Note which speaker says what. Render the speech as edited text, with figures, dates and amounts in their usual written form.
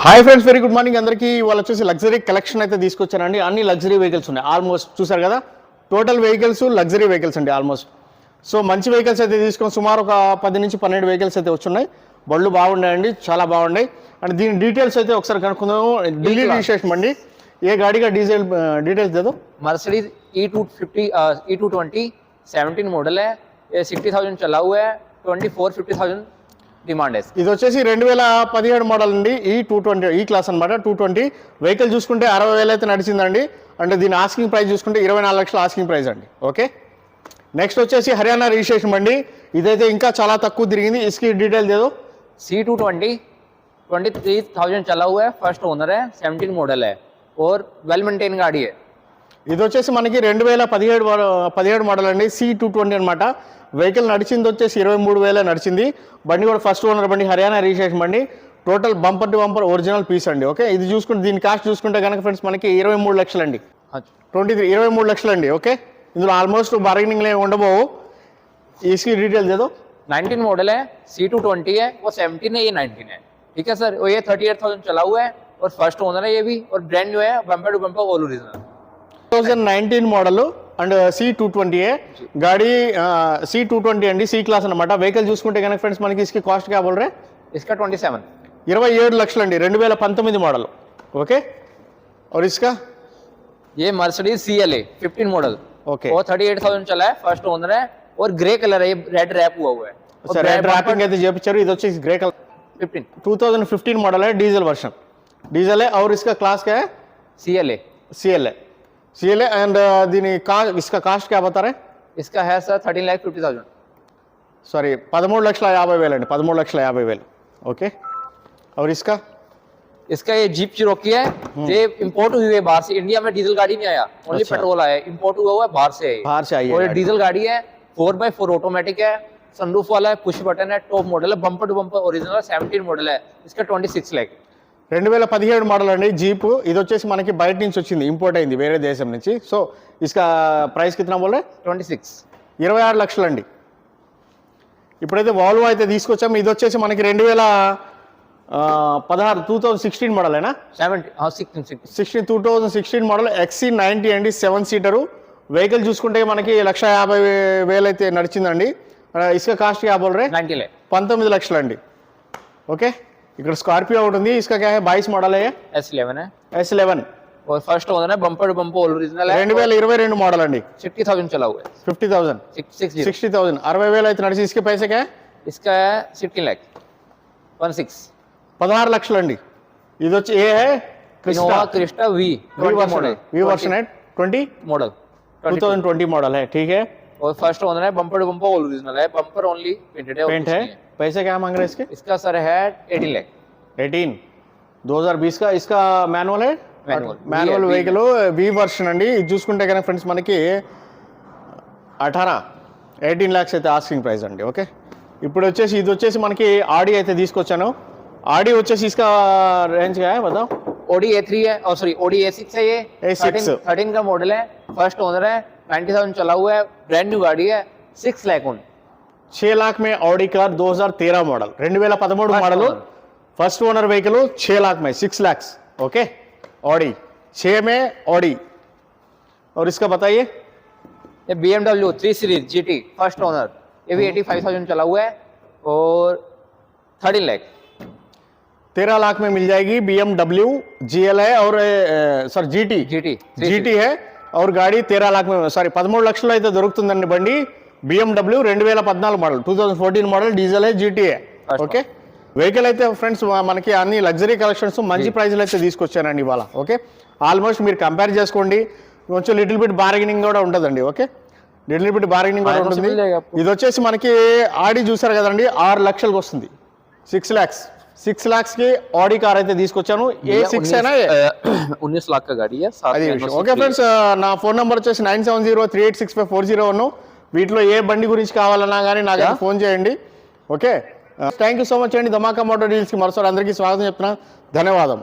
Speaker 1: Hi friends, very good morning అందరికీ. వాళ్ళు వచ్చేసి లగ్జరీ కలెక్షన్ అయితే తీసుకొచ్చారండి. అన్ని లగ్జరీ వెహికల్స్ ఉన్నాయి. ఆల్మోస్ట్ చూసారు కదా, టోటల్ వెహికల్స్ లగ్జరీ వెహికల్స్ అండి ఆల్మోస్ట్. సో మంచి వెహికల్స్ అయితే తీసుకొని సుమారు ఒక 10 నుంచి 12 వెహికల్స్ అయితే వచ్చున్నాయి. బళ్ళు బాగున్నాయండి, చాలా బాగున్నాయి. అండ్ దీని డీటెయిల్స్ అయితే ఒకసారి కనుక్కుందాం. ఢిల్లీ రిజిస్ట్రేషన్ అండి. ఏ గాడిగా డీజిల్ డీటెయిల్స్ देदो.
Speaker 2: मर्सिडीज E250 E220 17 मॉडल है, ये 60,000 चला हुआ है, 24-50,000 డిమాండ్.
Speaker 1: ఇది వచ్చేసి 2017 మోడల్ అండి. E220 ఈ క్లాస్ అనమాట. 220 వెహికల్ చూసుకుంటే 60,000 అయితే నడిచిందండి. అంటే దీని ఆస్కింగ్ ప్రైస్ చూసుకుంటే 24 లక్షల ఆస్కింగ్ ప్రైస్ అండి. ఓకే, నెక్స్ట్ వచ్చేసి హర్యానా రిజిస్ట్రేషన్ బండి. ఇదైతే ఇంకా చాలా తక్కువ తిరిగింది. ఇస్కి డీటెయిల్ देदो.
Speaker 2: C220 23,000 चला हुआ है, फर्स्ट ओनर है, 17 मॉडल है और वेल मेंटेन गाड़ी है.
Speaker 1: ఇది వచ్చేసి మనకి 2017 మోడల్ అండి. C220 అనమాట. వెహికల్ నడిచింది వచ్చేసి 23,000 నడిచింది. బండి కూడా ఫస్ట్ ఓనర్ బండి, హర్యానా రిజిస్ట్రేషన్ బండి. Total bumper to bumper original piece అండి. ఓకే, ఇది చూసుకుంటే దీని కాస్ట్ చూసుకుంటే కనుక ఫ్రెండ్స్ మనకి 23 లక్షలు అండి. 23 లక్షలు అండి. ఓకే, ఇందులో ఆల్మోస్ట్ బార్గెనింగ్ ఉండబోవు. इसकी डिटेल दे दो.
Speaker 2: 19 मॉडल है, C220 है, वो 17 है, ये 19 है. ठीक है सर, ये 38,000 चला हुआ है और फर्स्ट ओनर है ये भी, और ब्रांड न्यू है, bumper to bumper all original.
Speaker 1: 2019 model and C220 गाड़ी C220 అండి. सी क्लास అనమాట. వెహికల్ చూసుకుంటే కనుక ఫ్రెండ్స్ మనకి इसकी కాస్ట్ क्या बोल रहे हैं?
Speaker 2: इसका
Speaker 1: 27 లక్షలు అండి. 2019 మోడల్. ఓకే, और इसका
Speaker 2: ये मर्सिडीज CLA 15 मॉडल.
Speaker 1: ओके,
Speaker 2: वो 38,000 चला है, फर्स्ट ओनर है और ग्रे कलर है, ये रेड रैप हुआ है.
Speaker 1: सर रेड रैपिंग అయితే చేపించారు. ఇది వచ్చేసి గ్రే కలర్. 2015 मॉडल है, डीजल वर्जन. डीजल है. और इसका क्लास क्या है? CLA एंड इसका कास्ट क्या बता रहे हैं?
Speaker 2: इसका है सर 13,50,000.
Speaker 1: सॉरी 13,50,000 अंడి. 13,50,000. ओके, और इसका
Speaker 2: ये जीप चिरोकी है, ये इंपोर्ट हुई है बाहर से. इंडिया में डीजल गाड़ी नहीं आया, ओनली पेट्रोल आया. इंपोर्ट हुआ है बाहर से
Speaker 1: आई है.
Speaker 2: और ये डीजल गाड़ी है, 4x4 ऑटोमेटिक है, सनरूफ वाला है, पुश बटन है, टॉप मॉडल है, bumper to bumper original 17 model है. इसका 26 लाख.
Speaker 1: 2017 మోడల్ అండి. జీప్ ఇది వచ్చేసి మనకి బయట నుంచి వచ్చింది, ఇంపోర్ట్ అయింది వేరే దేశం నుంచి. సో ఇస్కా ప్రైస్ కిतना बोल रहे? 26 లక్షలు అండి. ఇప్పుడైతే వాల్వో అయితే తీసుకొచ్చాము. ఇది వచ్చేసి మనకి 2016 2016 మోడల్ అయినా 2016 మోడల్ XC90 అండి. 7 సీటరు వెహికల్ చూసుకుంటే మనకి 1,50,000 అయితే నడిచిందండి. ఇసుక కాస్ట్ क्या बोल रहे? 19 లక్షలు అండి. ఓకే, ఇక్కడ స్కార్పియో ఉంటుంది. इसका क्या है? 22 मॉडल है, S11
Speaker 2: और फर्स्ट ओनर है, बम्पर टू बम्पर ओरिजिनल है.
Speaker 1: 2022 मॉडल अंडी.
Speaker 2: 60,000 चला हुआ है.
Speaker 1: 50,000 60,000 60,000 అయితే నడిచి. इसके पैसे क्या है?
Speaker 2: इसका है 16 लाख
Speaker 1: 16 లక్షలు అండి. ఇది వచ్చి ఏ है?
Speaker 2: क्रिस्टा V
Speaker 1: वर्जन है, 20
Speaker 2: मॉडल
Speaker 1: 2020 मॉडल है. ठीक है,
Speaker 2: और फर्स्ट ओनर है, बम्पर टू बम्पर ओरिजिनल है, बम्पर ओनली पेंट है.
Speaker 1: पैसे क्या मांग रहे हैं इसके?
Speaker 2: इसका सर है 18 लाख.
Speaker 1: 2020 का. इसका मैनुअल है, मैनुअल వెహికల్ వి వర్షన్ అండి. ఇది చూసుకుంటే కనుక ఫ్రెండ్స్ మనకి 18 lakhs అయితే ఆస్కింగ్ ప్రైస్ అండి. ఓకే, ఇప్పుడు వచ్చేసి ఇది వచ్చేసి మనకి ఆడి అయితే తీసుకొచ్చాను. ఆడి వచ్చేసి इसका रेंज क्या है बताओ?
Speaker 2: Audi A3 है, और सॉरी Audi A6 है. ये 13 का मॉडल है, फर्स्ट ओनर है, 90,000 चला हुआ है, ब्रांड न्यू गाड़ी है, 6 लाख
Speaker 1: 6 लाख में Audi car 2013 model. 2013 model first owner vehicle 6 lakh में 6 lakhs. ओके, ऑडी 6 में ऑडी. और इसका बताइए.
Speaker 2: ये BMW 3 series GT first owner, ये भी 85,000 चला हुआ है और 13 लाख
Speaker 1: 13 लाख में मिल जाएगी. BMW GL है और सर GT है. और गाड़ी 13 लाख में, सॉरी 13 లక్షలు అయితే దొరుకుతుందండి బండి. BMW 2014 మోడల్, 2014 మోడల్, డీజిల్ है, GT है. ఓకే, వెహికల్ అయితే ఫ్రెండ్స్ మనకి అన్ని లగ్జరీ కలెక్షన్స్ మంచి ప్రైజ్లు అయితే తీసుకొచ్చానండి ఇవాళ. ఓకే, ఆల్మోస్ట్ మీరు కంపేర్ చేసుకోండి. కొంచెం లిటిల్ బిట్ బార్గెనింగ్ కూడా ఉంటుందండి. ఓకే, లిటిల్ బిట్ బార్గెనింగ్ కూడా ఉంటుంది. ఇది వచ్చేసి మనకి ఆడి చూసారు కదండి, 6 లక్షలకు వస్తుంది. 6 lakhs की ऑडी कार అయితే తీసుకొచ్చాను. A6 అయినా
Speaker 2: 19 लाख का गाड़ी है.
Speaker 1: ఓకే ఫ్రెండ్స్, నా ఫోన్ నెంబర్ వచ్చేసి 9703865401. వీటిలో ఏ బండి గురించి కావాలన్నా కానీ నాకు ఫోన్ చేయండి. Okay, thank you so much అండి. ధమాకా మోటార్ డీల్స్కి మరోసారి అందరికీ స్వాగతం చెప్తున్నాను. ధన్యవాదం.